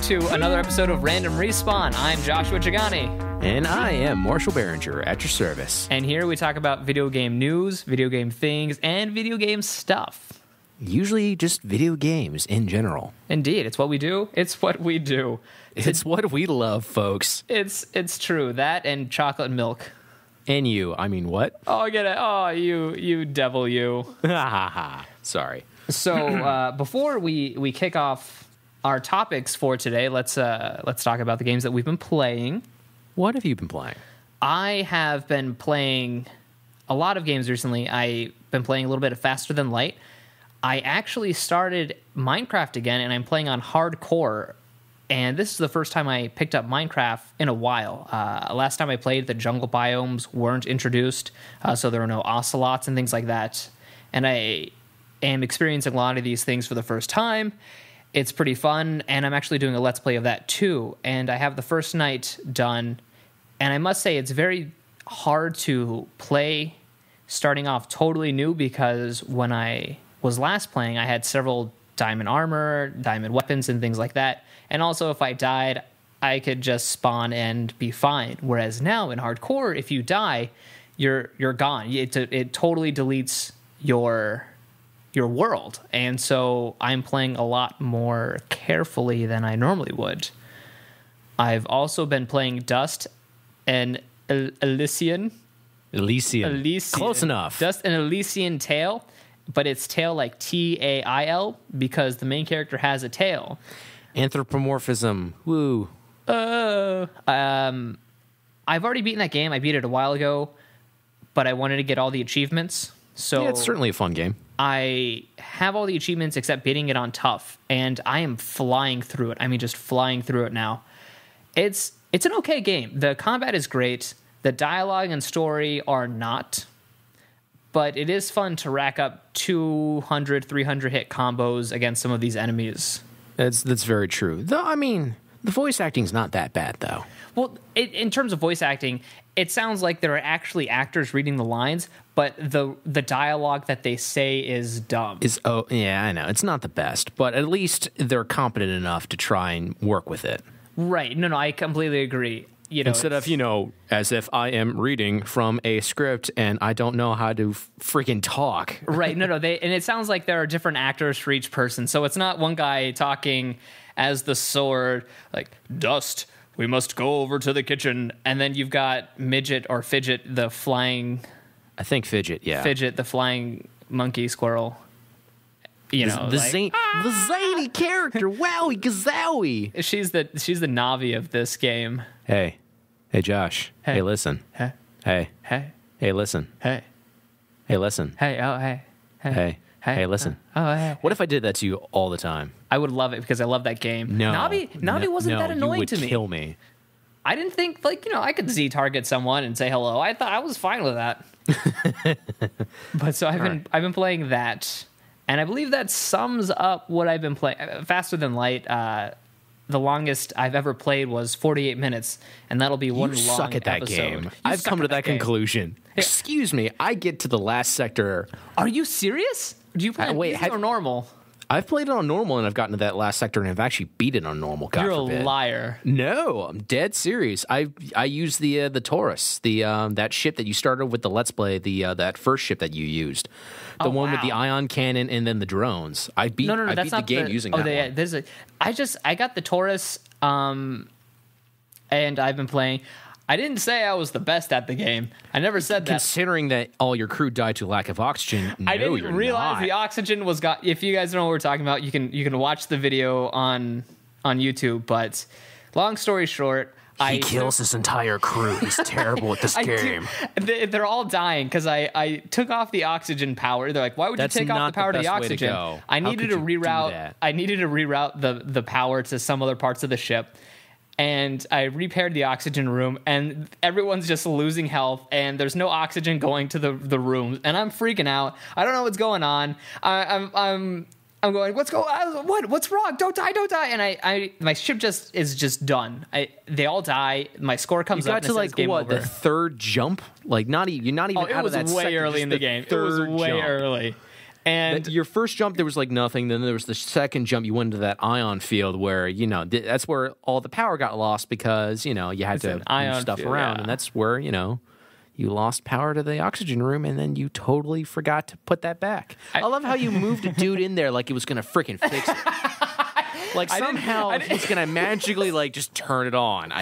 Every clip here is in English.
to another episode of Random Respawn. I'm Joshua Chagani. And I am Marshall Behringer at your service. And here we talk about video game news, video game things, and video game stuff. Usually just video games in general. Indeed, it's what we do. It's what we do. It's what we love, folks. It's true. That and chocolate milk. And you, I mean what? Oh, get it. Oh, you devil, you. Ha ha ha. Sorry. So before we kick off our topics for today, let's talk about the games that we've been playing. What have you been playing? I have been playing a lot of games recently. I've been playing a little bit of Faster Than Light. I actually started Minecraft again, and I'm playing on hardcore. And this is the first time I picked up Minecraft in a while. Last time I played, the jungle biomes weren't introduced, so there were no ocelots and things like that. And I am experiencing a lot of these things for the first time. It's pretty fun, and I'm actually doing a Let's Play of that too. And I have the first night done, and I must say it's very hard to play starting off totally new, because when I was last playing, I had several diamond armor, diamond weapons, and things like that. And also, if I died, I could just spawn and be fine. Whereas now in hardcore, if you die, you're gone. It totally deletes your world. And so I'm playing a lot more carefully than I normally would. I've also been playing Dust and Elysian. Close enough. Dust and Elysian Tail, but it's tail like Tail, because the main character has a tail. Anthropomorphism. Woo. I've already beaten that game. I beat it a while ago, but I wanted to get all the achievements. So yeah, it's certainly a fun game. I have all the achievements except beating it on tough, and I am flying through it. I mean, just flying through it now. It's an okay game. The combat is great. The dialogue and story are not, but it is fun to rack up 200, 300 hit combos against some of these enemies. That's very true. Though, I mean, the voice acting's not that bad, though. Well, in terms of voice acting, it sounds like there are actually actors reading the lines, but the dialogue that they say is dumb. Yeah, I know. It's not the best, but at least they're competent enough to try and work with it. Right. No, I completely agree. Instead of, as if I am reading from a script and I don't know how to freaking talk. Right. No. And it sounds like there are different actors for each person. So it's not one guy talking as the sword, like, Dust, we must go over to the kitchen. And then you've got Midget or Fidget, the flying... I think Fidget, yeah. Fidget, the flying monkey squirrel. The zany character. Wowie gazowie. She's the Navi of this game. Hey, Josh. Hey, listen. Hey, listen. Hey, listen. Hey, listen. What if I did that to you all the time? I would love it, because I love that game. No, Navi wasn't that annoying to me. You would kill me. I didn't think, I could Z-target someone and say hello. I thought I was fine with that. But so I've been playing that, and I believe that sums up what I've been playing. Faster Than Light, the longest I've ever played was 48 minutes, and that'll be one long episode. You suck at that game. I've come to that conclusion. Yeah. Excuse me, I get to the last sector. Are you serious? Do you play on easy or normal? I've played it on normal, and I've gotten to that last sector, and I've actually beat it on normal. God You're forbid. A liar. No, I'm dead serious. I used the Taurus, that ship that you started with the Let's Play, that first ship that you used, the one with the ion cannon and then the drones. I beat the game using that one. I got the Taurus, and I've been playing. I didn't say I was the best at the game. I never said that. Considering that all your crew died to lack of oxygen, I didn't realize the oxygen was got. If you guys know what we're talking about, you can watch the video on YouTube. But long story short, he kills his entire crew. He's terrible at this game. They're all dying because I took off the oxygen power. They're like, why would you take off the power to the oxygen? I needed to reroute. I needed to reroute the power to some other parts of the ship. And I repaired the oxygen room, and everyone's just losing health, and there's no oxygen going to the rooms, and I'm freaking out. I don't know what's going on. I'm going, what's going on? What's wrong? Don't die. And my ship is just done. They all die. My score comes up. You got to the third jump? Like you're not even out of that sector. It was way early in the game. It was way early. And your first jump, there was like nothing. Then there was the second jump. You went into that ion field where, that's where all the power got lost because, you had to move stuff around. Yeah. And that's where, you lost power to the oxygen room and then you totally forgot to put that back. I love how you moved a dude in there like he was going to freaking fix it. Like somehow he's going to magically like just turn it on.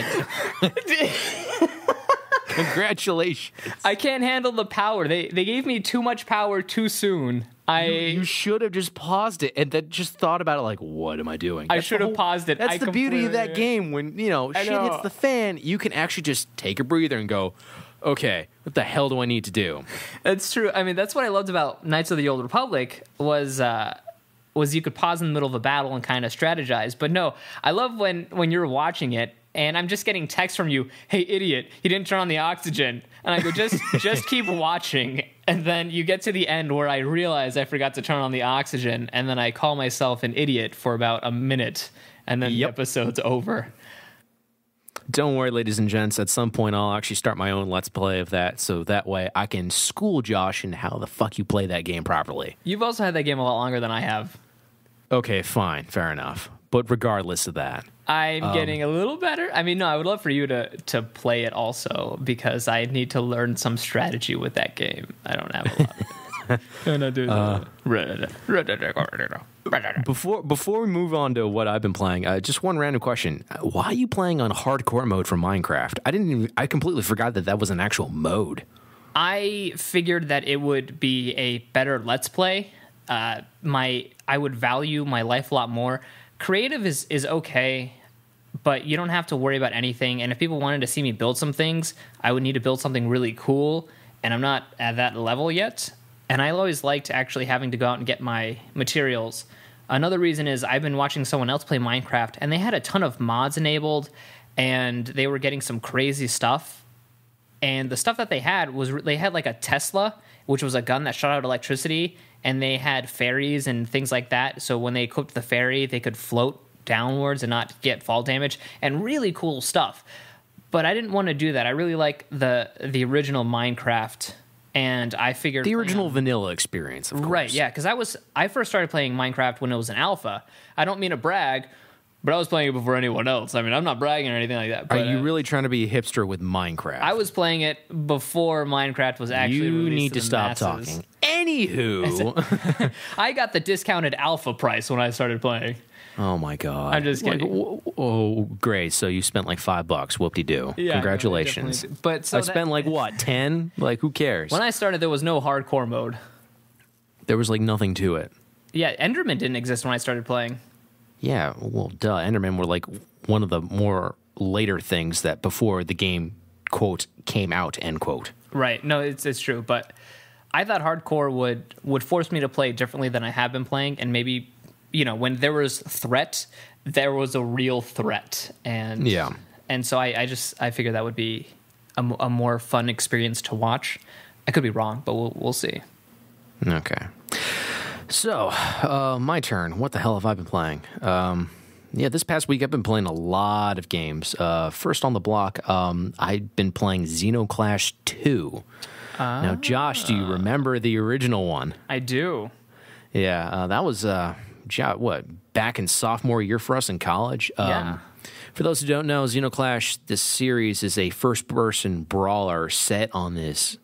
Congratulations. I can't handle the power. They gave me too much power too soon. You should have just paused it and then just thought about it like, what am I doing? I should have paused it. That's the beauty of that game. When, shit hits the fan, you can actually just take a breather and go, okay, what the hell do I need to do? That's true. I mean, that's what I loved about Knights of the Old Republic was you could pause in the middle of a battle and kind of strategize. But no, I love when you're watching it and I'm just getting text from you, hey, idiot, you didn't turn on the oxygen. And I go, just keep watching. And then you get to the end where I realize I forgot to turn on the oxygen. And then I call myself an idiot for about a minute. And then the episode's over. Don't worry, ladies and gents. At some point, I'll actually start my own Let's Play of that. So that way I can school Josh in how the fuck you play that game properly. You've also had that game a lot longer than I have. Okay, fine. Fair enough. But regardless of that, I'm getting a little better. I mean, no, I would love for you to play it also because I need to learn some strategy with that game. I don't have a lot. Before we move on to what I've been playing, just one random question: why are you playing on hardcore mode for Minecraft? I completely forgot that was an actual mode. I figured that it would be a better Let's Play. I would value my life a lot more. Creative is okay, but you don't have to worry about anything. And if people wanted to see me build some things, I would need to build something really cool, and I'm not at that level yet. And I always liked actually having to go out and get my materials. Another reason is I've been watching someone else play Minecraft, and they had a ton of mods enabled, and they were getting some crazy stuff. And the stuff that they had like a Tesla, which was a gun that shot out electricity, and they had fairies and things like that. So when they equipped the fairy, they could float downwards and not get fall damage, and really cool stuff. But I didn't want to do that. I really like the original Minecraft, and I figured the original vanilla experience, of course. Right? Yeah, because I first started playing Minecraft when it was an alpha. I don't mean to brag, but I was playing it before anyone else. I mean, I'm not bragging or anything like that. But, are you really trying to be a hipster with Minecraft? I was playing it before Minecraft was actually released. You need to stop talking. Anywho, I got the discounted alpha price when I started playing. Oh my god! I'm just kidding. Oh, great! So you spent like $5. Whoop-de-doo. Yeah, congratulations. But so I spent like what, 10? Like who cares? When I started, there was no hardcore mode. There was like nothing to it. Yeah, Enderman didn't exist when I started playing. Yeah, well, duh. Enderman were like one of the more later things that before the game, quote, came out, end quote. Right. No, it's true. But I thought hardcore would force me to play differently than I have been playing. And maybe, when there was threat, there was a real threat. And yeah. And so I figured that would be a more fun experience to watch. I could be wrong, but we'll see. Okay. So, my turn. What the hell have I been playing? This past week I've been playing a lot of games. First on the block, I've been playing Xenoclash 2. Now, Josh, do you remember the original one? I do. Yeah, that was, back in sophomore year for us in college? Yeah. For those who don't know, Xenoclash, this series is a first-person brawler set on this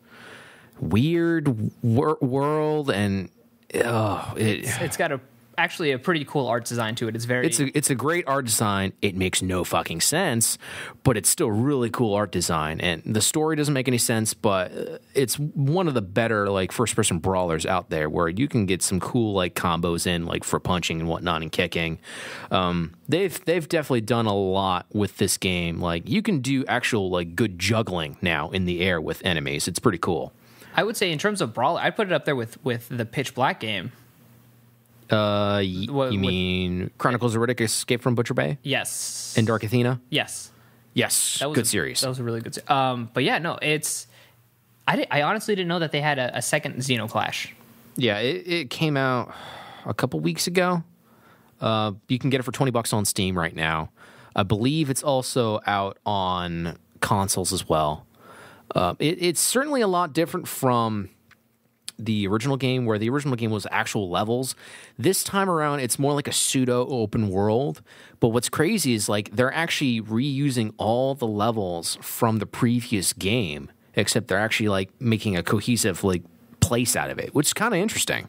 weird world, and it's got actually a pretty cool art design to it. It's a great art design. It makes no fucking sense, but it's still really cool art design. And the story doesn't make any sense, but it's one of the better like first person brawlers out there where you can get some cool like combos in like for punching and whatnot and kicking. They've definitely done a lot with this game. Like you can do actual like good juggling now in the air with enemies. It's pretty cool. I would say in terms of brawler, I'd put it up there with the Pitch Black game. You mean Chronicles of Riddick: Escape from Butcher Bay? Yes. And Dark Athena? Yes. Yes. Good series. That was a really good series. But yeah, no, I honestly didn't know that they had a second Xenoclash. Yeah, it came out a couple weeks ago. You can get it for $20 on Steam right now. I believe it's also out on consoles as well. It's certainly a lot different from the original game, where the original game was actual levels. This time around, it's more like a pseudo open world. But what's crazy is like they're actually reusing all the levels from the previous game, except they're actually like making a cohesive like place out of it, which is kind of interesting.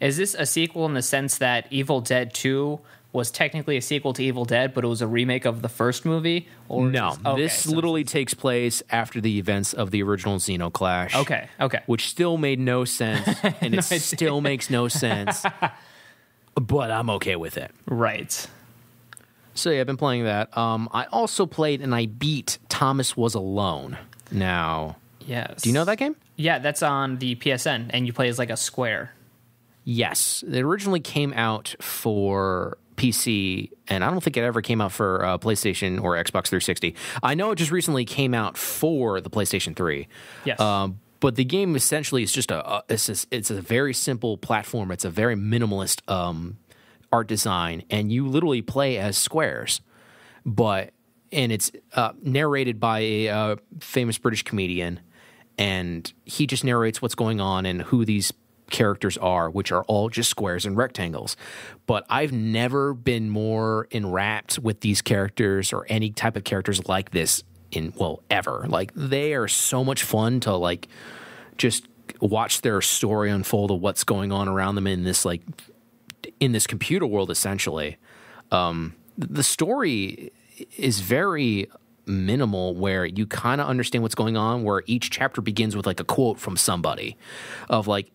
Is this a sequel in the sense that Evil Dead 2 was technically a sequel to Evil Dead, but it was a remake of the first movie? Or no, this literally takes place after the events of the original Xenoclash. Okay. Which still made no sense, and it still makes no sense, but I'm okay with it. Right. So yeah, I've been playing that. I also played and I beat Thomas Was Alone. Now, yes. Do you know that game? Yeah, that's on the PSN, and you play as like a square. Yes. It originally came out for PC, and I don't think it ever came out for PlayStation or Xbox 360. I know it just recently came out for the PlayStation 3. Yes. But the game essentially is just it's a very simple platform. It's a very minimalist art design, and you literally play as squares. And it's narrated by a famous British comedian, and he just narrates what's going on and who these characters are, which are all just squares and rectangles. But I've never been more enwrapped with these characters or any type of characters like this ever. Like, they are so much fun to like just watch their story unfold of what's going on around them in this computer world, essentially. The story is very minimal, where you kind of understand what's going on, where each chapter begins with like a quote from somebody of like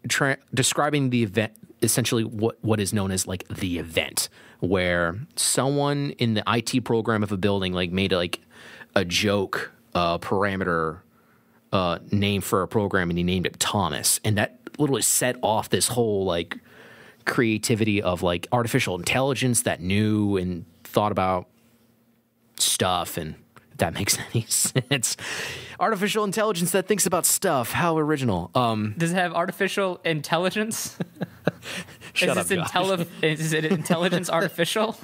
describing the event, essentially what is known as like the event, where someone in the IT program of a building like made like a joke parameter name for a program, and he named it Thomas, and that literally set off this whole like creativity of like artificial intelligence that knew and thought about stuff. And if that makes any sense, artificial intelligence that thinks about stuff. How original. Does it have artificial intelligence? Shut up, Josh. Is it intelligence artificial?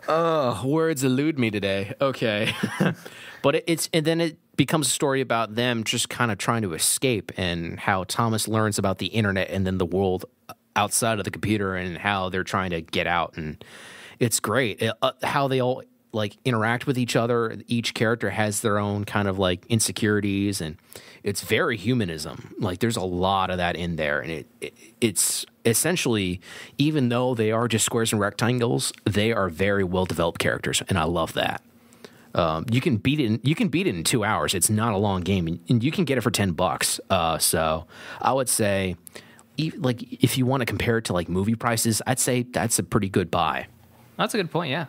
Words elude me today. Okay. But and then it becomes a story about them just kind of trying to escape, and how Thomas learns about the internet and then the world outside of the computer, and how they're trying to get out. And it's great how they all like interact with each other. Each character has their own kind of like insecurities, and it's very humanism. Like, there's a lot of that in there, and it's essentially, even though they are just squares and rectangles, they are very well developed characters, and I love that. You can beat it in 2 hours. It's not a long game, and you can get it for $10. So I would say, like, if you want to compare it to like movie prices, I'd say that's a pretty good buy. That's a good point. Yeah,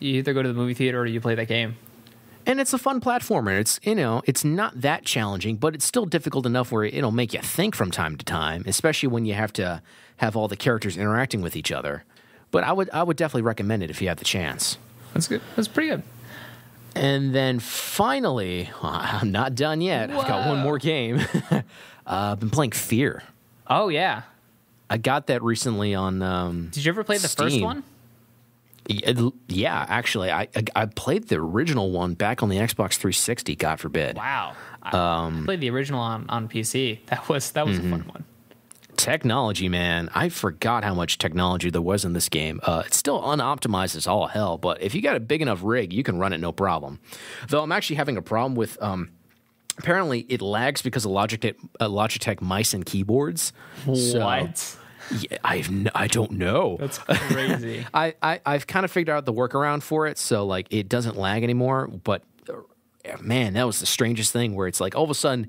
you either go to the movie theater or you play that game. And it's a fun platformer. It's not that challenging, but it's still difficult enough where it'll make you think from time to time, especially when you have to have all the characters interacting with each other. But I would definitely recommend it if you have the chance. That's good. That's pretty good. And then finally, I'm not done yet. Whoa. I've got one more game. I've been playing Fear. Oh, yeah. I got that recently on Did you ever play the Steam. first one? Yeah, actually. I played the original one back on the Xbox 360, God forbid. Wow. I played the original on PC. That was a fun one. Technology, man. I forgot how much technology there was in this game. It's still unoptimized as all hell, but if you got a big enough rig, you can run it no problem. Though I'm actually having a problem with... apparently, it lags because of Logitech mice and keyboards. What? So, yeah, I don't know. That's crazy. I've kind of figured out the workaround for it, so like it doesn't lag anymore. But man, that was the strangest thing, where it's like all of a sudden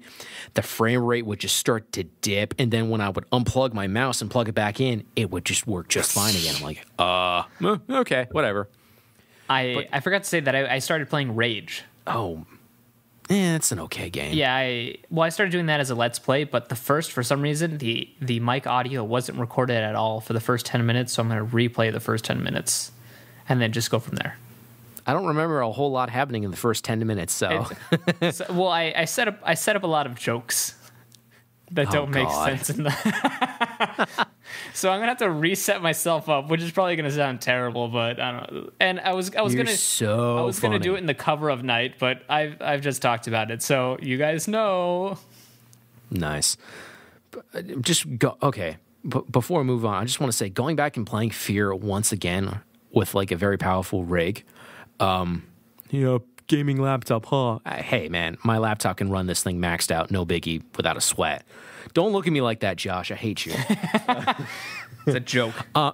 the frame rate would just start to dip, and then when I would unplug my mouse and plug it back in, it would just work just fine again. I'm like, okay, whatever. I forgot to say that I started playing Rage. Oh. It's an okay game. Yeah, I started doing that as a Let's Play, but for some reason, the mic audio wasn't recorded at all for the first 10 minutes, so I'm going to replay the first 10 minutes and then just go from there. I don't remember a whole lot happening in the first 10 minutes, so... I set up a lot of jokes that don't make sense in the... So I'm gonna have to reset myself up, which is probably gonna sound terrible, but I don't know. And I was gonna do it in the cover of night, but I've just talked about it, so you guys know. Nice. just go. Okay, before I move on, I just want to say, going back and playing Fear once again with like a very powerful rig, gaming laptop, huh? Hey, man, my laptop can run this thing maxed out, no biggie, without a sweat. Don't look at me like that, Josh. I hate you. It's a joke. Oh,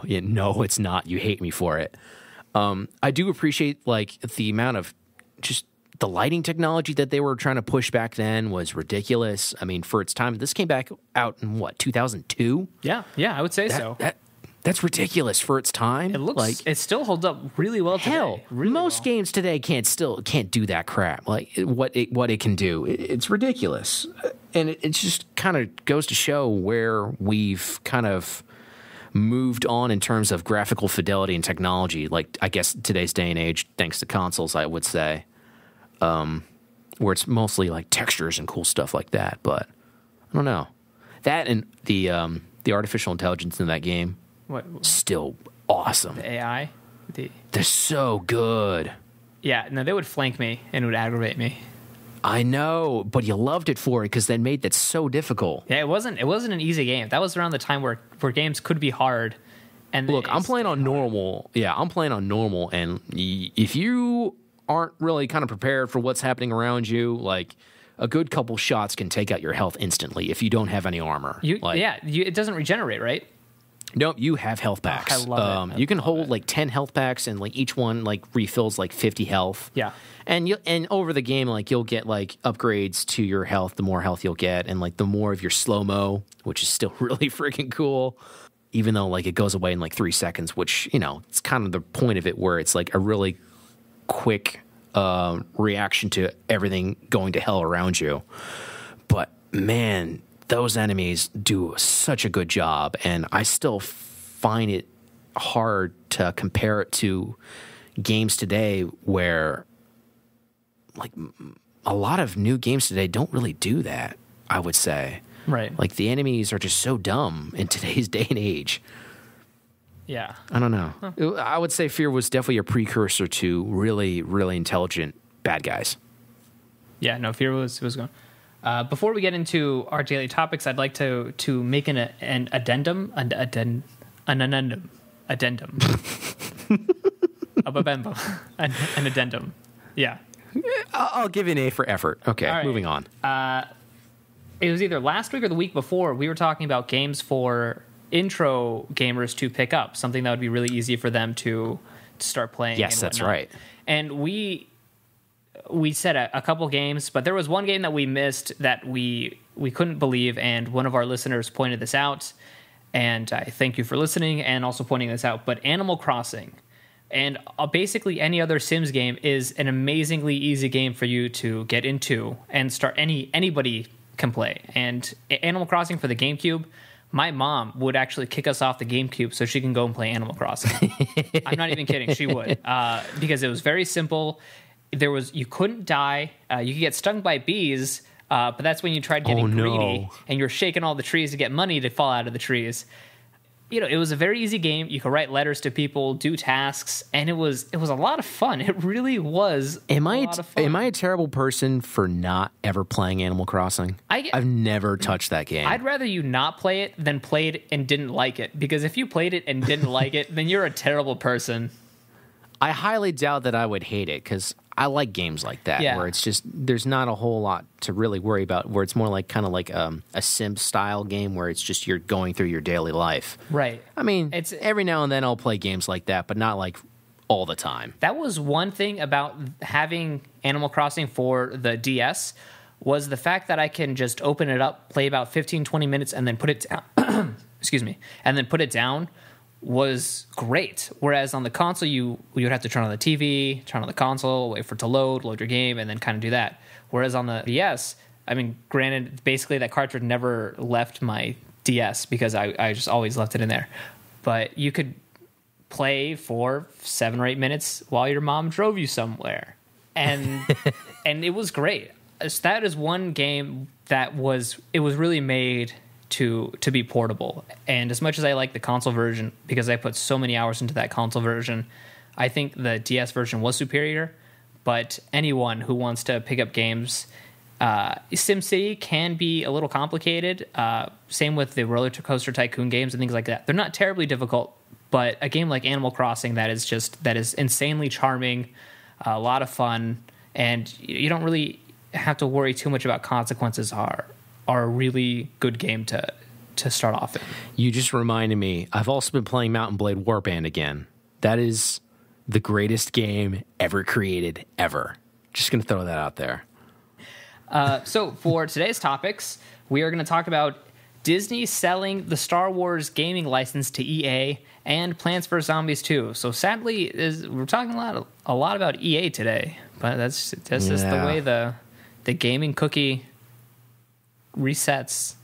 yeah, no, it's not. You hate me for it. I do appreciate like the amount of just the lighting technology that they were trying to push back then was ridiculous. I mean, for its time, this came back out in what, 2002? Yeah, I would say so. That's ridiculous for its time. It looks like it still holds up really well today. Hell, really most games today can't do that crap. Like what it can do, it's ridiculous, and it just kind of goes to show where we've kind of moved on in terms of graphical fidelity and technology. Like I guess today's day and age, thanks to consoles, I would say, where it's mostly like textures and cool stuff like that. But I don't know, that and the artificial intelligence in that game. Still awesome. The AI? They're so good. Yeah, no, they would flank me and it would aggravate me. I know, but you loved it for it because they made that so difficult. Yeah, it wasn't an easy game. That was around the time where games could be hard. And look, I'm playing on normal. Yeah, I'm playing on normal, and if you aren't really kind of prepared for what's happening around you, like a good couple shots can take out your health instantly if you don't have any armor. It doesn't regenerate, right? Nope, you have health packs. I love it. You can hold like 10 health packs, and like each one like refills like 50 health. Yeah, and over the game, like you'll get like upgrades to your health. The more health you'll get, and like the more of your slow mo, which is still really freaking cool. Even though like it goes away in like 3 seconds, which it's kind of the point of it, where it's like a really quick reaction to everything going to hell around you. But man, those enemies do such a good job, and I still find it hard to compare it to games today where, like, a lot of new games today don't really do that, I would say. Right. Like, the enemies are just so dumb in today's day and age. Yeah. I don't know. Huh. I would say Fear was definitely a precursor to really, really intelligent bad guys. Yeah, no, Fear was going. Before we get into our daily topics, I'd like to make an addendum. A babembo. An addendum. Yeah. I'll give you an A for effort. Okay, right. Moving on. It was either last week or the week before, we were talking about games for intro gamers to pick up, something that would be really easy for them to start playing. Yes, that's right. And we said a couple games, but there was one game that we missed that we couldn't believe, and one of our listeners pointed this out, and I thank you for listening and also pointing this out. But Animal Crossing, and basically any other Sims game, is an amazingly easy game for you to get into and start. Anybody can play. And Animal Crossing for the GameCube, my mom would actually kick us off the GameCube so she can go and play Animal Crossing. I'm not even kidding. She would, because it was very simple. You couldn't die. You could get stung by bees, but that's when you tried getting greedy, and you're shaking all the trees to get money to fall out of the trees. It was a very easy game. You could write letters to people, do tasks, and it was a lot of fun. It really was a lot of fun. Am I a terrible person for not ever playing Animal Crossing? I've never touched that game. I'd rather you not play it than play it and didn't like it, because if you played it and didn't like it, then you're a terrible person. I highly doubt that I would hate it, because I like games like that, where it's just, there's not a whole lot to really worry about, where it's more like kind of like a Sim style game where it's just you're going through your daily life. Right. I mean, it's every now and then I'll play games like that, but not like all the time. That was one thing about having Animal Crossing for the DS, was the fact that I can just open it up, play about 15, 20 minutes, and then put it down. Excuse me. And then put it down. Was great. Whereas on the console, you would have to turn on the TV, turn on the console, wait for it to load your game, and then kind of do that. Whereas on the DS, I mean, granted, basically that cartridge never left my DS because I just always left it in there. But you could play for 7 or 8 minutes while your mom drove you somewhere. And and it was great. So that is one game that was really made to be portable. And as much as I like the console version, because I put so many hours into that console version, I think the DS version was superior. But anyone who wants to pick up games SimCity can be a little complicated. Same with the Roller Coaster Tycoon games and things like that. They're not terribly difficult, but a game like Animal Crossing that is insanely charming, a lot of fun, and you don't really have to worry too much about consequences are a really good game to start off in. You just reminded me, I've also been playing Mountain Blade Warband again. That is the greatest game ever created, ever. Just going to throw that out there. So for today's topics, we are going to talk about Disney selling the Star Wars gaming license to EA and Plants vs. Zombies 2. So sadly, we're talking a lot about EA today, but that's just the way the gaming cookie resets.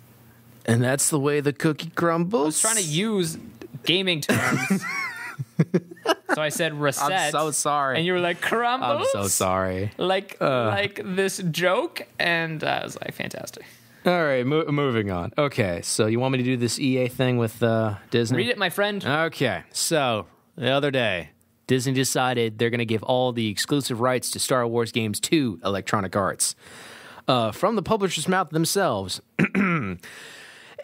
And that's the way the cookie crumbles. I was trying to use gaming terms. So I said reset. I'm so sorry. And you were like, crumbles? I'm so sorry. Like this joke. And I was like, fantastic. All right, moving on. Okay, so you want me to do this EA thing with Disney? Read it, my friend. Okay, so the other day, Disney decided they're going to give all the exclusive rights to Star Wars games to Electronic Arts. From the publisher's mouth themselves,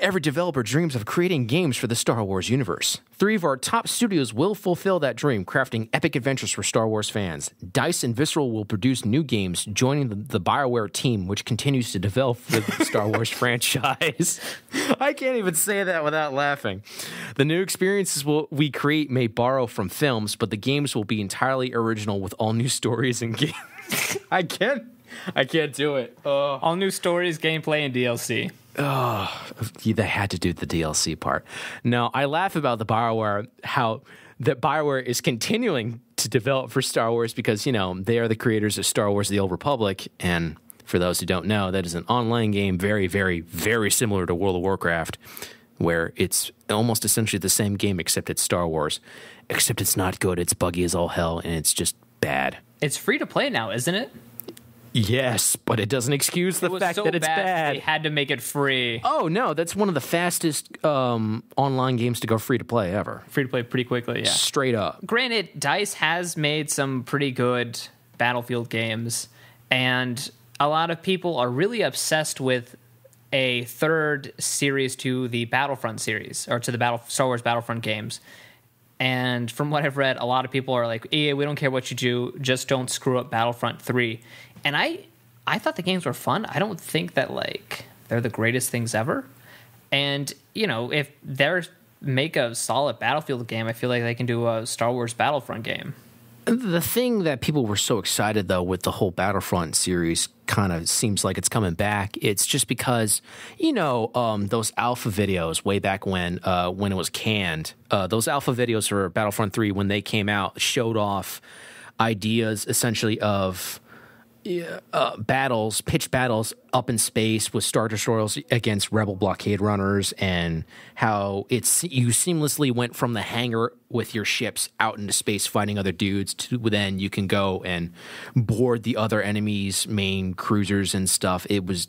every developer dreams of creating games for the Star Wars universe. 3 of our top studios will fulfill that dream, crafting epic adventures for Star Wars fans. DICE and Visceral will produce new games, joining the BioWare team, which continues to develop the Star Wars franchise. I can't even say that without laughing. The new experiences we create may borrow from films, but the games will be entirely original with all new stories and games. I can't do it. All new stories, gameplay, and DLC. Oh, they had to do the DLC part. No, I laugh about the BioWare, how that BioWare is continuing to develop for Star Wars because, they are the creators of Star Wars The Old Republic. And for those who don't know, that is an online game very, very, very similar to World of Warcraft, where it's almost essentially the same game except it's Star Wars. Except it's not good, it's buggy as all hell, and it's just bad. It's free to play now, isn't it? Yes, but it doesn't excuse the fact that it's bad. They had to make it free. Oh, no, that's one of the fastest online games to go free to play ever. Free to play pretty quickly, yeah. Straight up. Granted, DICE has made some pretty good Battlefield games, and a lot of people are really obsessed with a third series to the Battlefront series, or to the Star Wars Battlefront games. And from what I've read, a lot of people are like, EA, we don't care what you do, just don't screw up Battlefront 3. And I thought the games were fun. I don't think that, they're the greatest things ever. And, if they make a solid Battlefield game, I feel like they can do a Star Wars Battlefront game. The thing that people were so excited, though, with the whole Battlefront series kind of seems like it's coming back. It's just because, those alpha videos way back when it was canned, those alpha videos for Battlefront 3, when they came out, showed off ideas essentially of pitched battles up in space with Star Destroyers against Rebel blockade runners, and how you seamlessly went from the hangar with your ships out into space fighting other dudes to then you can go and board the other enemies' main cruisers and stuff. It was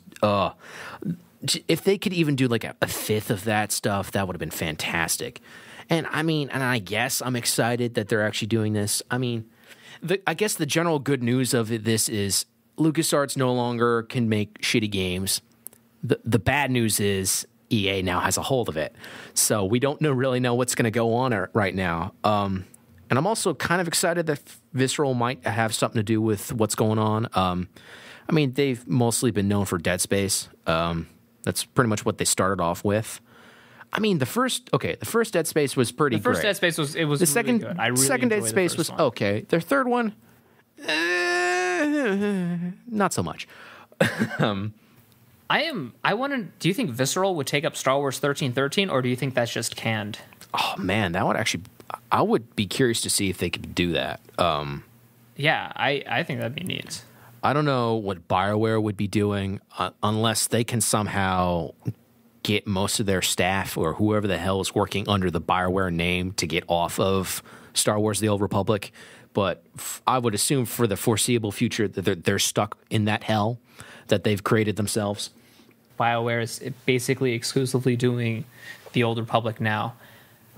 if they could even do a fifth of that stuff, that would have been fantastic. And I guess I'm excited that they're actually doing this. I guess the general good news of this is LucasArts no longer can make shitty games. The bad news is EA now has a hold of it. So we don't really know what's going to go on right now. And I'm also kind of excited that Visceral might have something to do with what's going on. They've mostly been known for Dead Space. That's pretty much what they started off with. The first Dead Space was pretty great. The first Dead Space was the really second, good. I really second Dead Space was one. Okay. Their third one, not so much. Do you think Visceral would take up Star Wars 1313, or do you think that's just canned? Oh man, I would be curious to see if they could do that. Yeah, I think that'd be neat. I don't know what BioWare would be doing unless they can somehow get most of their staff or whoever the hell is working under the BioWare name to get off of Star Wars The Old Republic. But I would assume for the foreseeable future that they're stuck in that hell that they've created themselves. BioWare is basically exclusively doing The Old Republic now.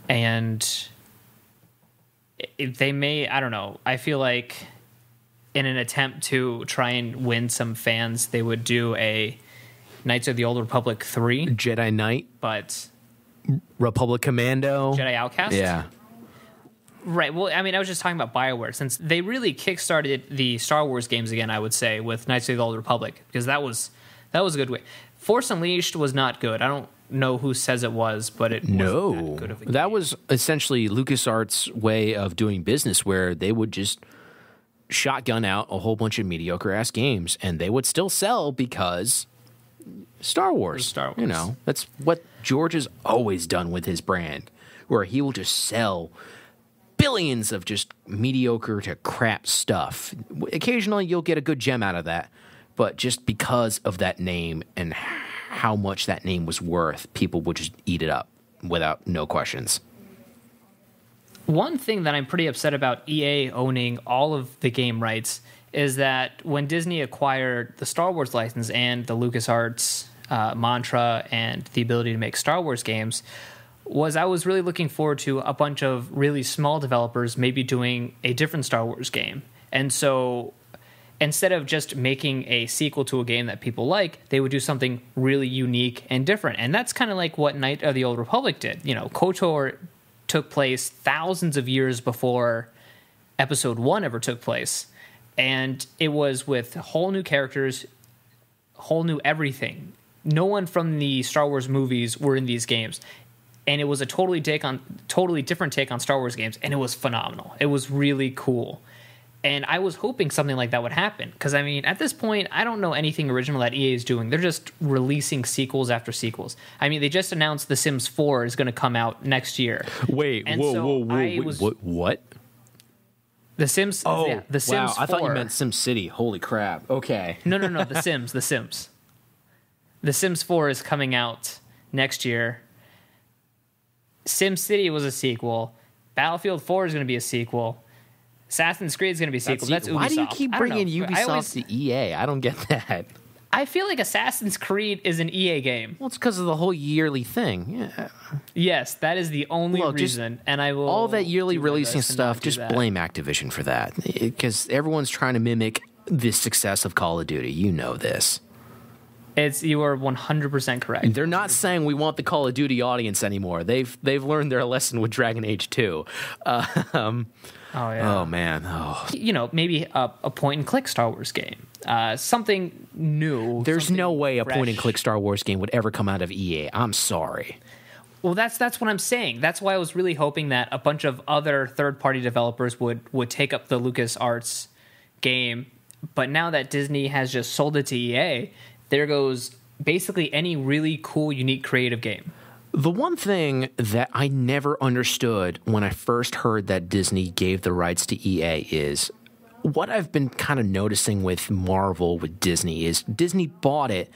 And they may, I don't know, I feel like in an attempt to try and win some fans, they would do a Knights of the Old Republic 3. Jedi Knight. But Republic Commando. Jedi Outcast? Yeah. Right. Well, I mean, I was just talking about BioWare, since they really kickstarted the Star Wars games again, I would say, with Knights of the Old Republic, because that was a good way. Force Unleashed was not good. I don't know who says it was, but it wasn't that good of a game. That was essentially LucasArts' way of doing business, where they would just shotgun out a whole bunch of mediocre-ass games, and they would still sell because Star Wars. Star Wars. You know, that's what George has always done with his brand, where he will just sell billions of just mediocre to crap stuff. Occasionally, you'll get a good gem out of that, but just because of that name and how much that name was worth, people would just eat it up without no questions. One thing that I'm pretty upset about EA owning all of the game rights is that when Disney acquired the Star Wars license and the LucasArts mantra and the ability to make Star Wars games, I was really looking forward to a bunch of really small developers maybe doing a different Star Wars game. And so instead of just making a sequel to a game that people like, they would do something really unique and different. And that's kind of like what Knight of the Old Republic did. You know, KOTOR took place thousands of years before Episode 1 ever took place. And it was with whole new characters, whole new everything. No one from the Star Wars movies were in these games. And it was a totally different take on Star Wars games, and it was phenomenal. It was really cool. And I was hoping something like that would happen. Because, I mean, at this point, I don't know anything original that EA is doing. They're just releasing sequels after sequels. I mean, they just announced The Sims 4 is going to come out next year. Wait, what? The Sims. Oh, yeah, The Sims wow. 4. I thought you meant SimCity. Holy crap. Okay. No. The Sims. The Sims. The Sims 4 is coming out next year. SimCity was a sequel. Battlefield 4 is going to be a sequel. Assassin's Creed is going to be a sequel. That's Ubisoft. Why do you keep bringing Ubisoft to EA? I don't get that. I feel like Assassin's Creed is an EA game. Well, it's because of the whole yearly thing. Yeah. Yes, that is the only reason. And I will all that yearly releasing stuff. Just blame Activision for that, because everyone's trying to mimic the success of Call of Duty. You know this. You are 100% correct. They're not saying we want the Call of Duty audience anymore. They've learned their lesson with Dragon Age 2. Oh yeah. Oh man. Oh. You know, maybe a point and click Star Wars game. Something new. There's something no way fresh. a point and click Star Wars game would ever come out of EA. I'm sorry. Well, that's what I'm saying. That's why I was really hoping that a bunch of other third-party developers would take up the LucasArts game. But now that Disney has just sold it to EA, there goes basically any really cool, unique, creative game. The one thing that I never understood when I first heard that Disney gave the rights to EA is what I've been kind of noticing with Marvel, with Disney, is Disney bought it,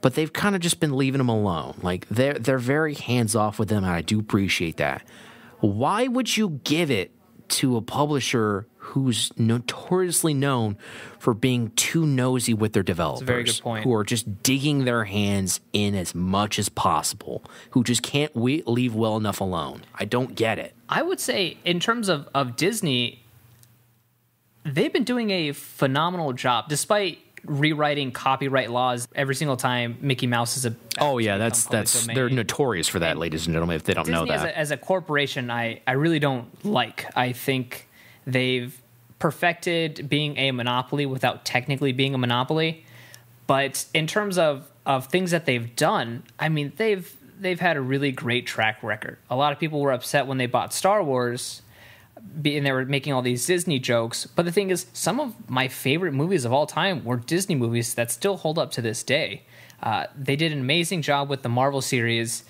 but they've kind of just been leaving them alone. Like, they're very hands-off with them, and I do appreciate that. Why would you give it to a publisher who's notoriously known for being too nosy with their developers? That's a very good point. Who are just digging their hands in as much as possible, who just can't leave well enough alone. I don't get it. I would say, in terms of Disney, they've been doing a phenomenal job, despite rewriting copyright laws every single time Mickey Mouse is a that's they're notorious for that, ladies and gentlemen, if they don't Disney know that. As a corporation, I really don't like. I think they've perfected being a monopoly without technically being a monopoly. But in terms of things that they've done, I mean, they've had a really great track record. A lot of people were upset when they bought Star Wars, and they were making all these Disney jokes. But the thing is, some of my favorite movies of all time were Disney movies that still hold up to this day. They did an amazing job with the Marvel series.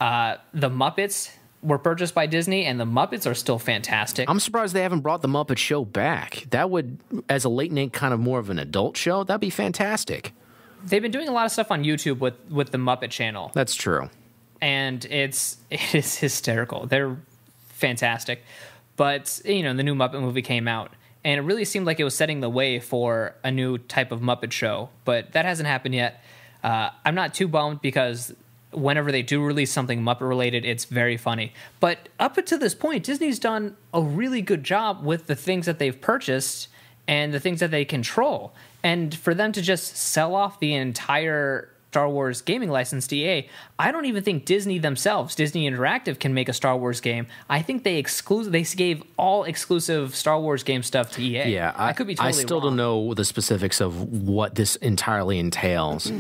The Muppets were purchased by Disney, and the Muppets are still fantastic. I'm surprised they haven't brought the Muppet Show back. That would, as a late night kind of more of an adult show, that'd be fantastic. They've been doing a lot of stuff on YouTube with the Muppet channel. That's true. And it is hysterical. They're fantastic. But, you know, the new Muppet movie came out, and it really seemed like it was setting the way for a new type of Muppet show. But that hasn't happened yet. I'm not too bummed, because whenever they do release something Muppet-related, it's very funny. But up until this point, Disney's done a really good job with the things that they've purchased, and the things that they control. And for them to just sell off the entire Star Wars gaming license to EA, I don't even think Disney themselves, Disney Interactive, can make a Star Wars game. I think they gave all exclusive Star Wars game stuff to EA. Yeah, I could be totally I still wrong. don't know the specifics of what this entirely entails,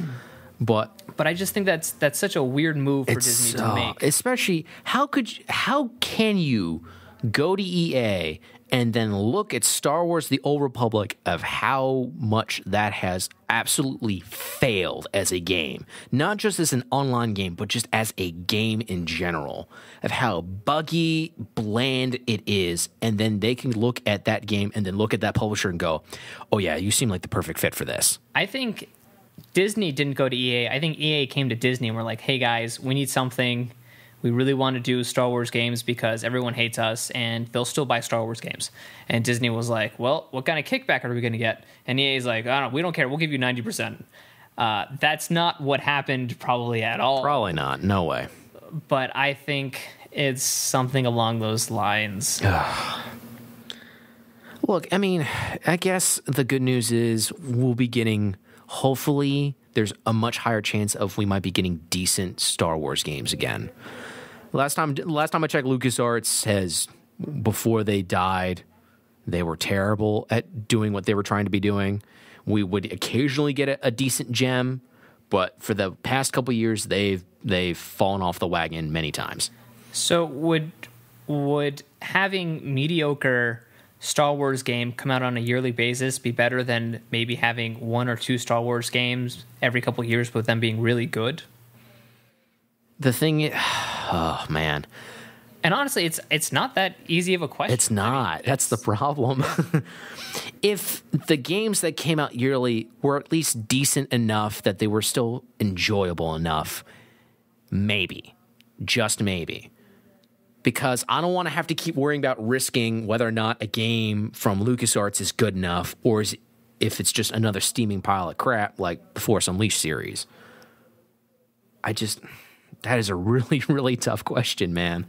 but I just think that's such a weird move for Disney to make. Especially, how can you go to EA and then look at Star Wars The Old Republic of how much that has absolutely failed as a game. Not just as an online game, but just as a game in general. Of how buggy, bland it is. And then they can look at that game and then look at that publisher and go, oh yeah, you seem like the perfect fit for this. I think Disney didn't go to EA. I think EA came to Disney and were like, hey guys, we need something. We really want to do Star Wars games because everyone hates us, and they'll still buy Star Wars games. And Disney was like, well, what kind of kickback are we going to get? And EA's like, I don't know, we don't care. We'll give you 90%. That's not what happened probably at all. Probably not. No way. But I think it's something along those lines. Look, I mean, I guess the good news is we'll be getting, hopefully, there's a much higher chance of we might be getting decent Star Wars games again. Last time I checked, LucasArts has, before they died, they were terrible at doing what they were trying to be doing. We would occasionally get a decent gem, but for the past couple years, they've fallen off the wagon many times. So would having mediocre Star Wars game come out on a yearly basis be better than maybe having one or two Star Wars games every couple of years, but them being really good? The thing, oh man. And honestly, it's not that easy of a question. It's not. I mean, that's the problem. If the games that came out yearly were at least decent enough that they were still enjoyable enough, maybe, just maybe. Because I don't want to have to keep worrying about risking whether or not a game from LucasArts is good enough, or if it's just another steaming pile of crap like the Force Unleashed series. That is a really, really tough question, man.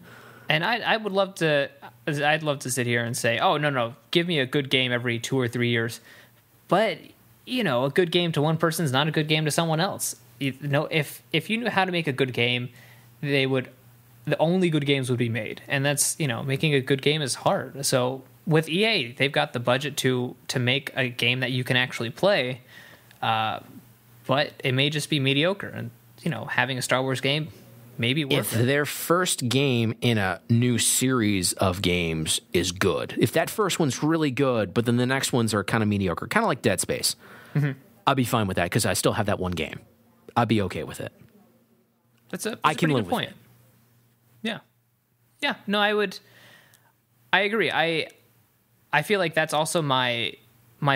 And I'd love to sit here and say, oh, no, give me a good game every 2 or 3 years. But, a good game to one person is not a good game to someone else. If you knew how to make a good game, the only good games would be made. And that's, making a good game is hard. So with EA, they've got the budget to make a game that you can actually play, but it may just be mediocre. And, having a Star Wars game may be worth it. If their first game in a new series of games is good, if that first one's really good, but then the next ones are kind of mediocre, kind of like Dead Space, I'd be fine with that because I still have that one game. I'd be okay with it. That's a I can pretty live good point. Yeah. No, I agree. I feel like that's also my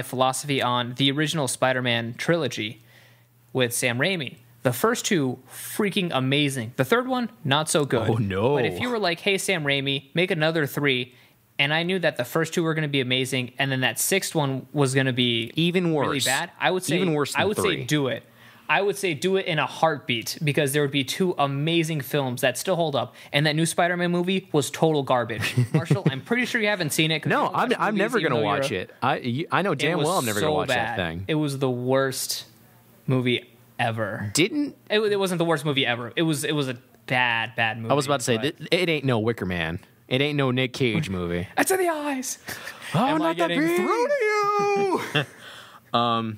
philosophy on the original Spider-Man trilogy with Sam Raimi. The first two, freaking amazing. The third one, not so good. Oh, no. But if you were like, hey, Sam Raimi, make another 3, and I knew that the first 2 were going to be amazing, and then that sixth one was going to be even worse, really bad, I would say even worse than 3. say do it. I would say do it in a heartbeat, because there would be 2 amazing films that still hold up, and that new Spider-Man movie was total garbage. Marshall, I'm pretty sure you haven't seen it. No, I'm never going to watch it. I know damn well I'm never going to watch that thing. It was the worst movie ever. It wasn't the worst movie ever. It was a bad movie. I was about to say it ain't no Wicker Man. It ain't no Nick Cage movie. It's in the eyes. I'm not getting through to you.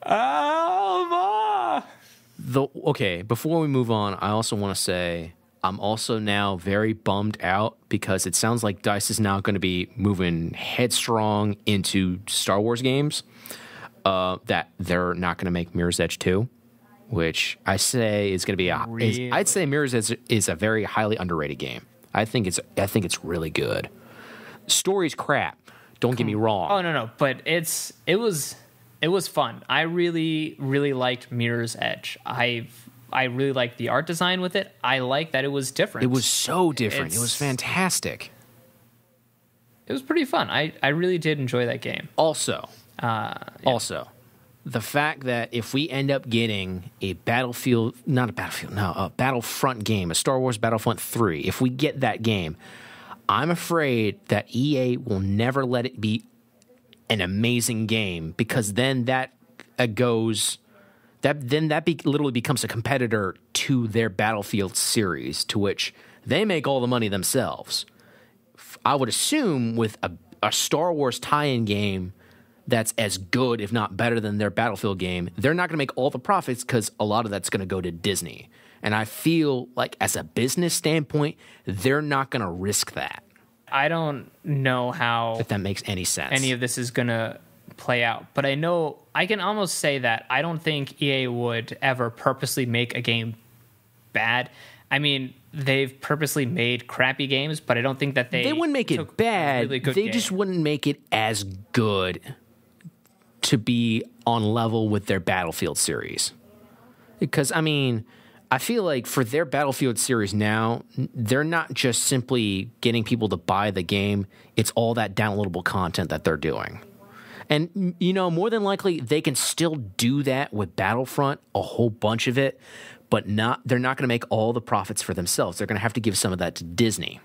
Alma. Okay, before we move on, I also want to say I'm also now very bummed out because it sounds like DICE is now going to be moving headstrong into Star Wars games. That they're not going to make Mirror's Edge 2, which I say is going to be I'd say Mirror's Edge is a very highly underrated game. I think it's really good. Story's crap. Don't get me wrong. Oh no, but it was fun. I really, really liked Mirror's Edge. I really liked the art design with it. I liked that it was different. It was so different. It was fantastic. It was pretty fun. I really did enjoy that game. Also, the fact that if we end up getting a Battlefront game, a Star Wars Battlefront 3, if we get that game, I'm afraid that EA will never let it be an amazing game, because then that literally becomes a competitor to their Battlefield series, to which they make all the money themselves. I would assume with a Star Wars tie-in game that's as good, if not better than their Battlefield game, they're not going to make all the profits because a lot of that's going to go to Disney. And I feel like as a business standpoint, they're not going to risk that. I don't know how... if that makes any sense. Any of this is going to play out. But I know... I can almost say that I don't think EA would ever purposely make a game bad. I mean, they've purposely made crappy games, but I don't think that they wouldn't make it bad. They just wouldn't make it as good to be on level with their Battlefield series. Because, I mean, I feel like for their Battlefield series now, they're not just simply getting people to buy the game. It's all that downloadable content that they're doing. And, you know, more than likely, they can still do that with Battlefront, a whole bunch of it, but they're not going to make all the profits for themselves. They're going to have to give some of that to Disney.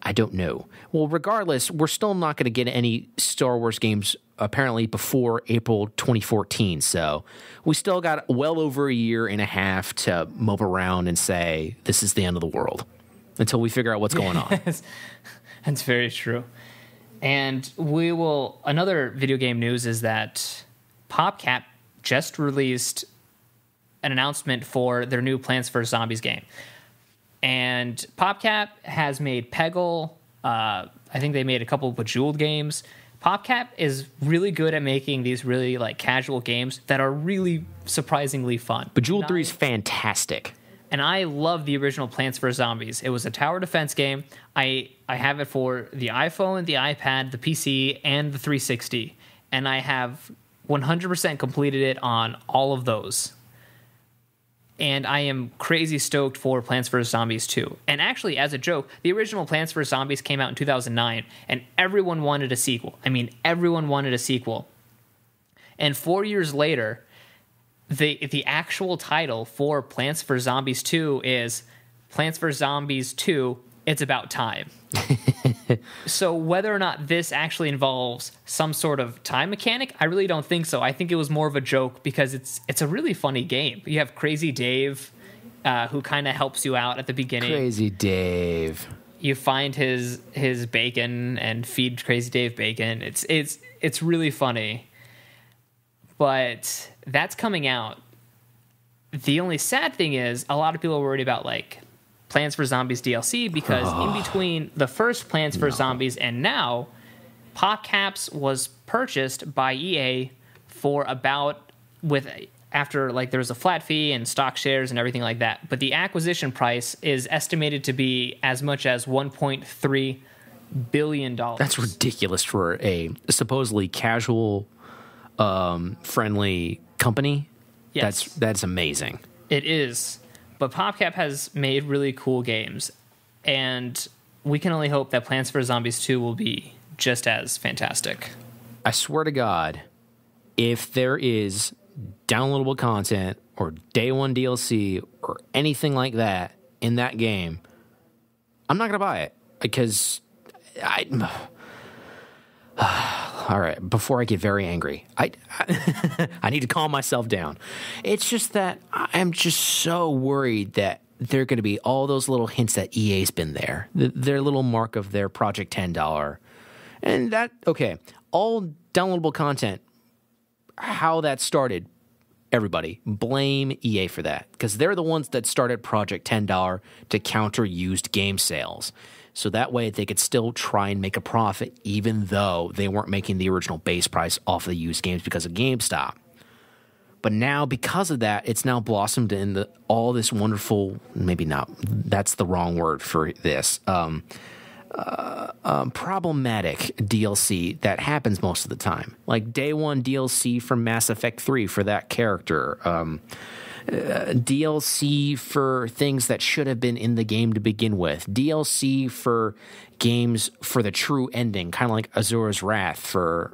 I don't know. Well, regardless, we're still not going to get any Star Wars games apparently before April 2014. So we still got well over a year and a half to mope around and say this is the end of the world until we figure out what's going on. That's very true. And another video game news is that PopCap just released an announcement for their new Plants vs. Zombies game. And PopCap has made Peggle. I think they made a couple of Bejeweled games. PopCap is really good at making these really like casual games that are really surprisingly fun. Bejeweled 3 is fantastic. And I love the original Plants vs. Zombies. It was a tower defense game. I have it for the iPhone, the iPad, the PC, and the 360. And I have 100% completed it on all of those. And I am crazy stoked for Plants vs. Zombies 2. And actually, as a joke, the original Plants vs. Zombies came out in 2009, and everyone wanted a sequel. I mean, everyone wanted a sequel. And 4 years later, the actual title for Plants vs. Zombies 2 is Plants vs. Zombies 2, It's About Time. So whether or not this actually involves some sort of time mechanic, I really don't think so. I think it was more of a joke because it's a really funny game. You have Crazy Dave, who kind of helps you out at the beginning. Crazy Dave. You find his bacon and feed Crazy Dave bacon. It's really funny. But that's coming out. The only sad thing is a lot of people are worried about like Plants vs. Zombies DLC because in between the first Plants vs. Zombies and now, PopCaps was purchased by EA for after like there was a flat fee and stock shares and everything like that. But the acquisition price is estimated to be as much as $1.3 billion. That's ridiculous for a supposedly casual, friendly company. Yes. That's amazing. It is. But PopCap has made really cool games, and we can only hope that Plants vs. Zombies 2 will be just as fantastic. I swear to God, if there is downloadable content or day one DLC or anything like that in that game, I'm not going to buy it because all right, before I get very angry, I need to calm myself down. It's just that I'm just so worried that there are going to be all those little hints that EA's been there, their little mark of their Project $10. And that, okay, all downloadable content, how that started, everybody, blame EA for that. Because they're the ones that started Project $10 to counter used game sales. So that way they could still try and make a profit even though they weren't making the original base price off of the used games because of GameStop. But now because of that, it's now blossomed into all this wonderful, maybe not, that's the wrong word for this, problematic DLC that happens most of the time. Like day one DLC for Mass Effect 3 for that character, DLC for things that should have been in the game to begin with, DLC for games for the true ending, kind of like Azura's Wrath for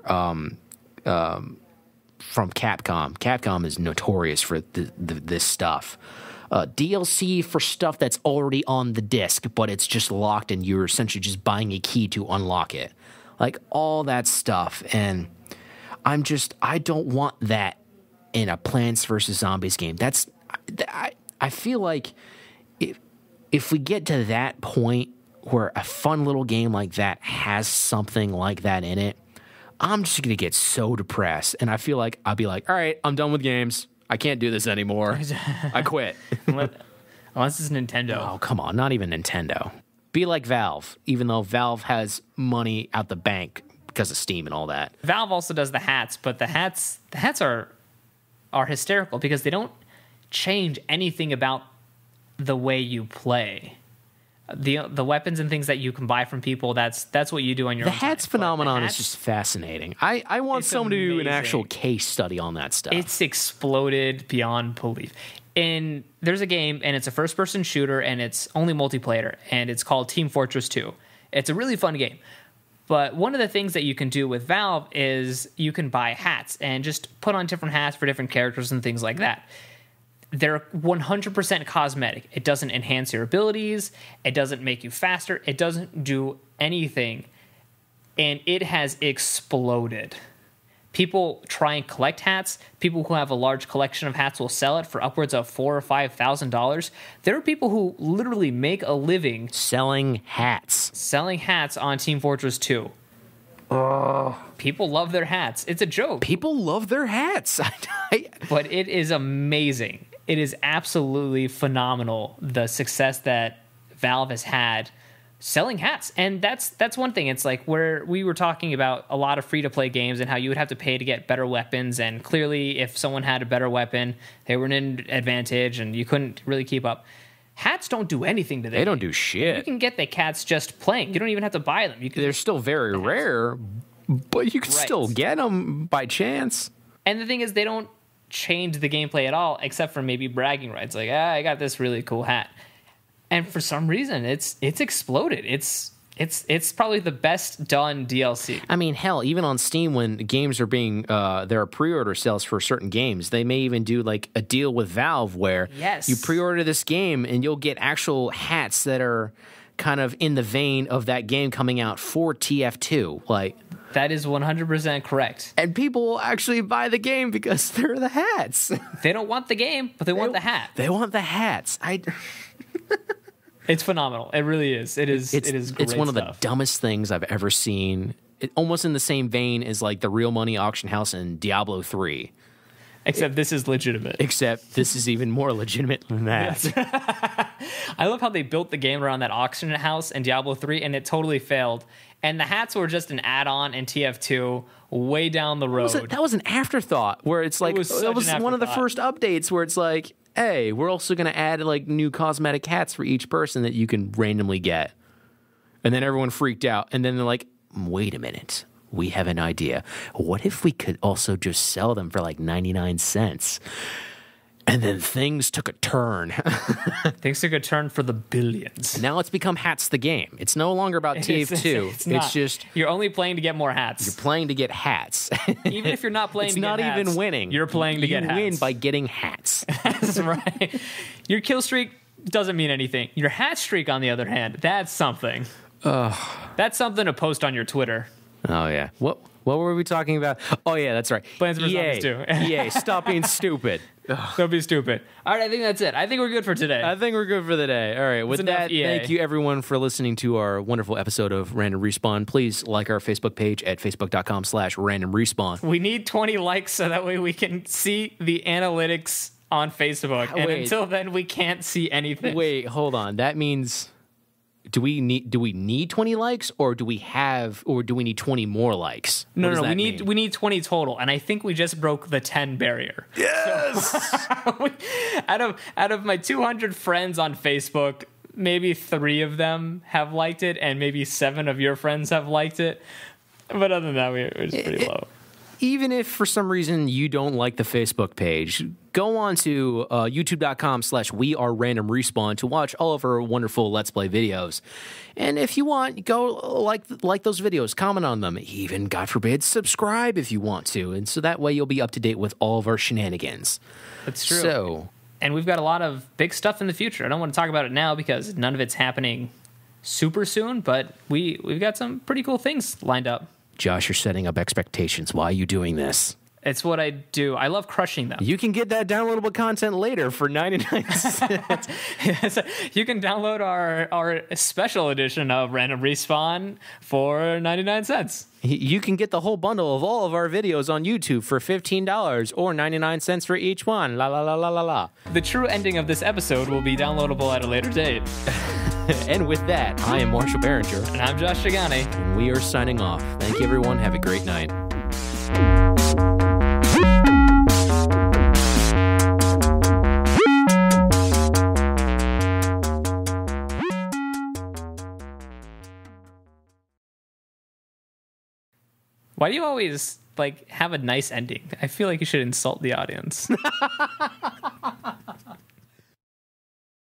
from Capcom. Capcom is notorious for this stuff. DLC for stuff that's already on the disc, but it's just locked and you're essentially just buying a key to unlock it. like all that stuff. And I don't want that in a Plants vs. Zombies game. I feel like if we get to that point where a fun little game like that has something like that in it, I'm just going to get so depressed. And I feel like I'll be like, all right, I'm done with games. I can't do this anymore. I quit. Unless it's Nintendo. Oh, come on. Not even Nintendo. Be like Valve, even though Valve has money out the bank because of Steam and all that. Valve also does the hats, but the hats are hysterical because they don't change anything about the way you play. The weapons and things that you can buy from people, that's what you do on your own. The hats phenomenon is just fascinating. I want someone to do an actual case study on that stuff. It's exploded beyond belief. And there's a game, and it's a first-person shooter, and it's only multiplayer, and it's called Team Fortress 2. It's a really fun game. But one of the things that you can do with Valve is you can buy hats and just put on different hats for different characters and things like that. They're 100% cosmetic. It doesn't enhance your abilities. It doesn't make you faster. It doesn't do anything. And it has exploded. People try and collect hats. People who have a large collection of hats will sell it for upwards of $4,000 or $5,000. There are people who literally make a living selling hats on Team Fortress 2. People love their hats. It's a joke. People love their hats. But it is amazing. It is absolutely phenomenal, the success that Valve has had selling hats. And that's one thing. It's like where we were talking about a lot of free-to-play games and how you would have to pay to get better weapons. And clearly, if someone had a better weapon, they were in an advantage and you couldn't really keep up. Hats don't do anything to them. They don't do shit. You can get the cats just playing. You don't even have to buy them. They're still very rare, but you can still get them by chance. And the thing is, they don't change the gameplay at all, except for maybe bragging rights. Like, I got this really cool hat. And for some reason, it's exploded. It's probably the best done DLC. I mean, hell, even on Steam, when games are being there are pre-order sales for certain games, they may even do like a deal with Valve where you pre-order this game and you'll get actual hats that are kind of in the vein of that game coming out for TF2. Like, that is 100% correct. And people will actually buy the game because they're the hats. They don't want the game, but they want the hat. They want the hats. It's phenomenal. It really is. It is great It's one of stuff. the dumbest things I've ever seen. Almost in the same vein as like the Real Money Auction House in Diablo 3. Except this is legitimate. Except this is even more legitimate than that. I love how they built the game around that auction house in Diablo 3, and it totally failed. And the hats were just an add-on in TF2 way down the road. That was an afterthought where it's like, it was one of the first updates where it's like, hey, we're also going to add like new cosmetic hats for each person that you can randomly get. And then everyone freaked out. And then they're like, wait a minute. We have an idea. What if we could also just sell them for like 99 cents? And then things took a turn. Things took a turn for the billions. Now it's become Hats the Game. It's no longer about TF2. It's just... You're only playing to get more hats. You're playing to get hats. Even if you're not playing to get hats. It's not even winning. You're playing to get hats. You win by getting hats. That's right. Your kill streak doesn't mean anything. Your hat streak, on the other hand, that's something. That's something to post on your Twitter. Oh, yeah. What were we talking about? Oh, yeah, that's right. Plants vs. Zombies 2. Yay, stop being stupid. Don't be stupid. All right, I think that's it. I think we're good for today. I think we're good for the day. All right, with that, thank you everyone for listening to our wonderful episode of Random Respawn. Please like our Facebook page at facebook.com/Random Respawn. We need 20 likes so that way we can see the analytics on Facebook. And until then, we can't see anything. Wait, hold on. That means... Do we need 20 likes or do we need 20 more likes? No, we need 20 total, and I think we just broke the 10 barrier. Yes. So, out of my 200 friends on Facebook, maybe 3 of them have liked it, and maybe 7 of your friends have liked it. But other than that, we're just pretty low. Even if for some reason you don't like the Facebook page, go on to youtube.com/WeAreRandomRespawn to watch all of our wonderful Let's Play videos. And if you want, go like those videos, comment on them, even, God forbid, subscribe if you want to. And so that way you'll be up to date with all of our shenanigans. That's true. And we've got a lot of big stuff in the future. I don't want to talk about it now because none of it's happening super soon, but we've got some pretty cool things lined up. Josh, you're setting up expectations. Why are you doing this? It's what I do. I love crushing them. You can get that downloadable content later for 99 cents. You can download our special edition of Random Respawn for 99 cents. You can get the whole bundle of all of our videos on YouTube for $15 or 99 cents for each one. La la la la la la. The true ending of this episode will be downloadable at a later date. And with that, I am Marshall Behringer. And I'm Josh Shigani. And we are signing off. Thank you, everyone. Have a great night. Why do you always have a nice ending? I feel like you should insult the audience.